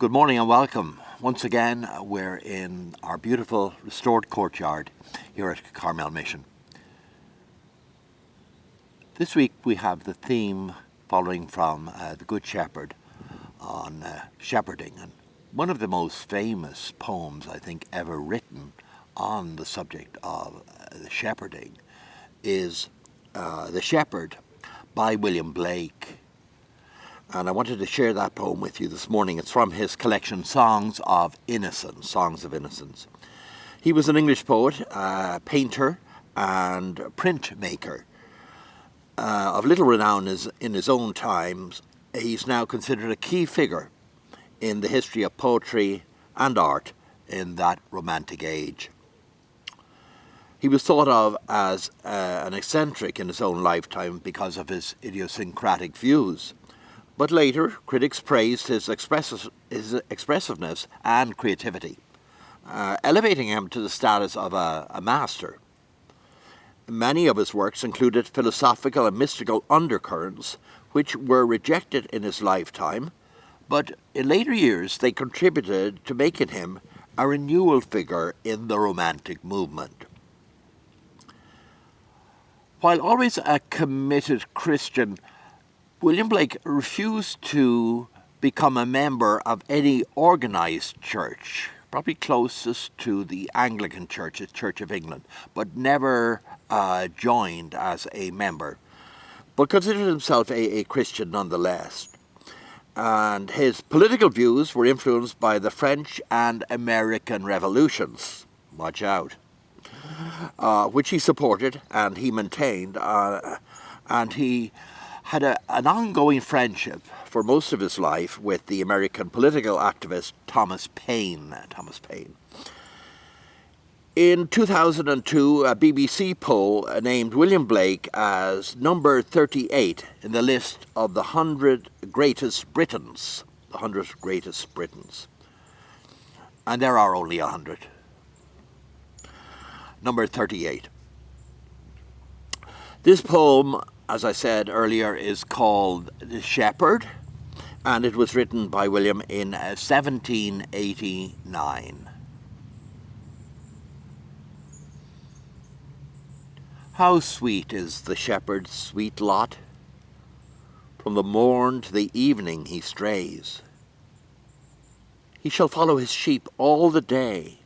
Good morning and welcome. Once again, we're in our beautiful restored courtyard here at Carmel Mission. This week we have the theme following from the Good Shepherd on shepherding, and one of the most famous poems I think ever written on the subject of shepherding is The Shepherd by William Blake. And I wanted to share that poem with you this morning. It's from his collection Songs of Innocence. He was an English poet, painter and printmaker of little renown in his own times. He's now considered a key figure in the history of poetry and art in that romantic age. He was thought of as an eccentric in his own lifetime because of his idiosyncratic views. But later, critics praised his expressiveness and creativity, elevating him to the status of a master. Many of his works included philosophical and mystical undercurrents, which were rejected in his lifetime, but in later years they contributed to making him a renewal figure in the Romantic movement. While always a committed Christian, William Blake refused to become a member of any organised church, probably closest to the Anglican Church, the Church of England, but never joined as a member, but considered himself a Christian nonetheless. And his political views were influenced by the French and American revolutions. Watch out. Which he supported and he maintained, and he had an ongoing friendship for most of his life with the American political activist Thomas Paine. In 2002, a BBC poll named William Blake as number 38 in the list of the 100 greatest Britons. And there are only 100. Number 38. This poem, as I said earlier, is called The Shepherd, and it was written by William in 1789. How sweet is the shepherd's sweet lot! From the morn to the evening he strays. He shall follow his sheep all the day,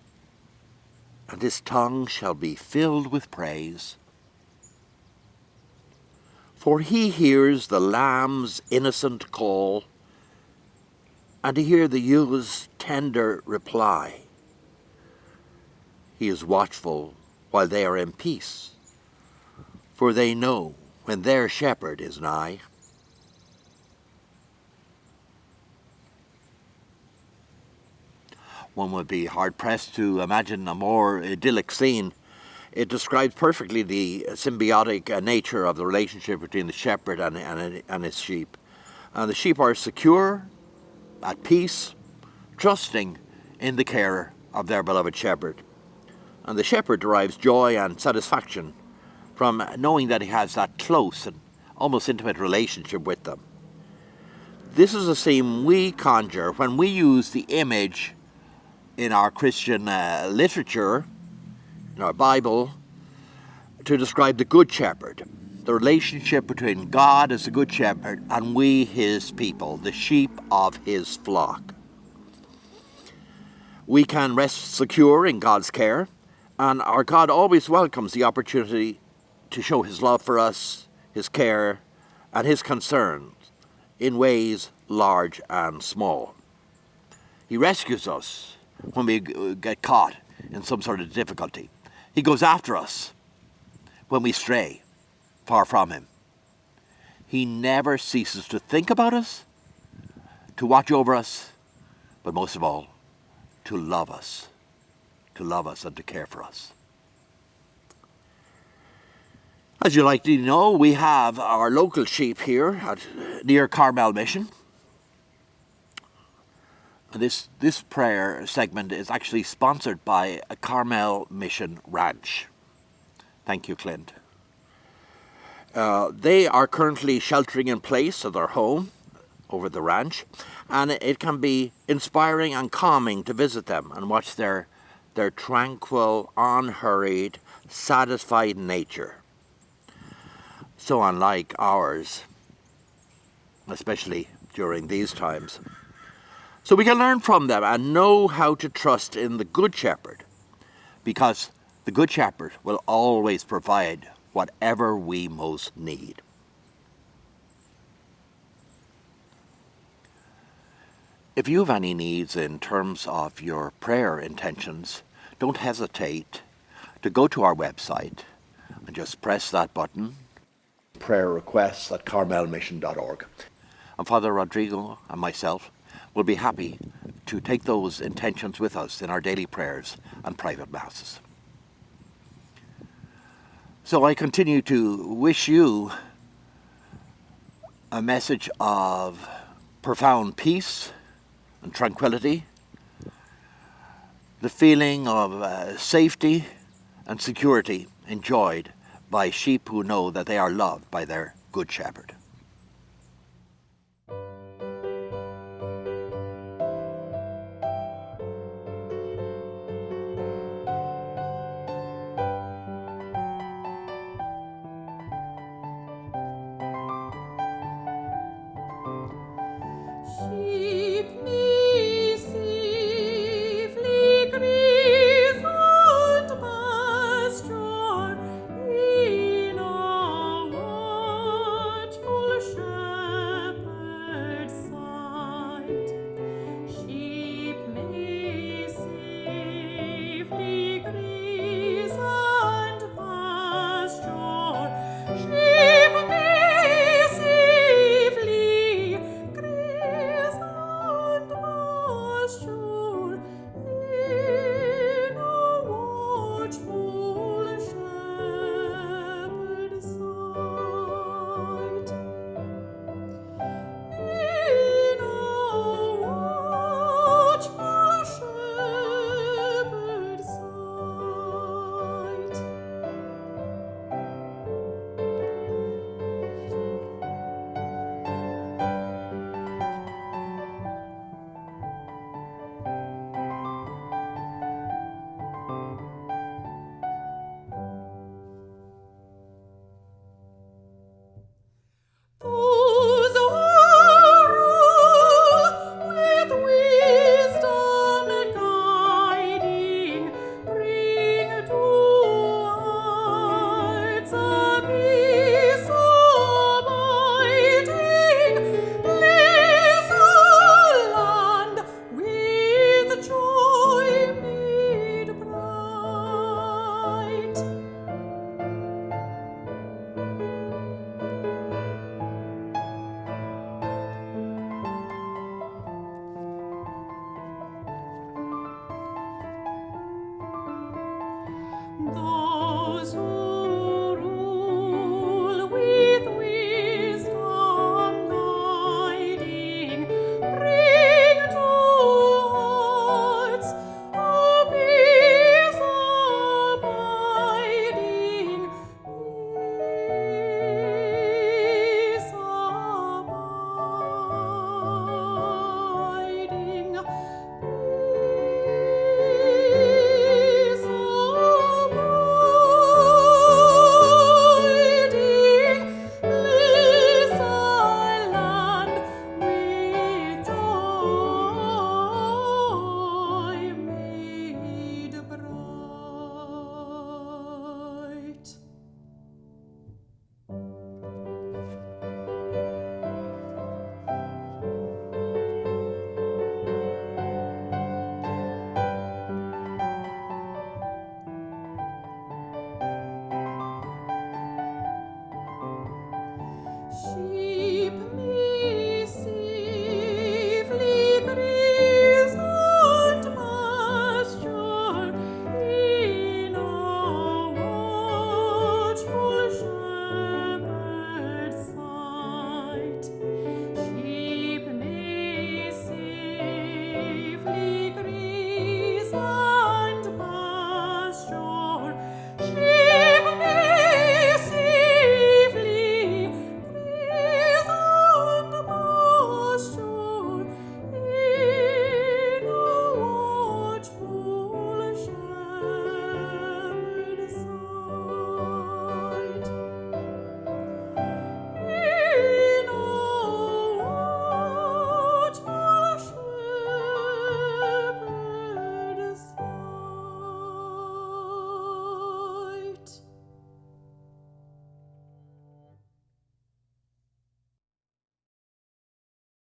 and his tongue shall be filled with praise. For he hears the lamb's innocent call, and to hear the ewes' tender reply. He is watchful while they are in peace, for they know when their shepherd is nigh. One would be hard-pressed to imagine a more idyllic scene. It describes perfectly the symbiotic nature of the relationship between the shepherd and his sheep. And the sheep are secure, at peace, trusting in the care of their beloved shepherd. And the shepherd derives joy and satisfaction from knowing that he has that close and almost intimate relationship with them. This is a scene we conjure when we use the image in our Christian literature, in our Bible, to describe the Good Shepherd, the relationship between God as the Good Shepherd and we, his people, the sheep of his flock. We can rest secure in God's care, and our God always welcomes the opportunity to show his love for us, his care, and his concerns in ways large and small. He rescues us when we get caught in some sort of difficulty. He goes after us when we stray far from him. He never ceases to think about us, to watch over us, but most of all, to love us and to care for us. As you likely know, we have our local sheep here near Carmel Mission. This prayer segment is actually sponsored by a Carmel Mission Ranch. Thank you, Clint. They are currently sheltering in place at their home. over the ranch, and it can be inspiring and calming to visit them and watch their tranquil, unhurried, satisfied nature. So unlike ours, especially during these times. So we can learn from them and know how to trust in the Good Shepherd, because the Good Shepherd will always provide whatever we most need. If you have any needs in terms of your prayer intentions, don't hesitate to go to our website and just press that button, prayer requests at carmelmission.org. And Father Rodrigo and myself will be happy to take those intentions with us in our daily prayers and private masses. So I continue to wish you a message of profound peace and tranquility, the feeling of safety and security enjoyed by sheep who know that they are loved by their Good Shepherd. She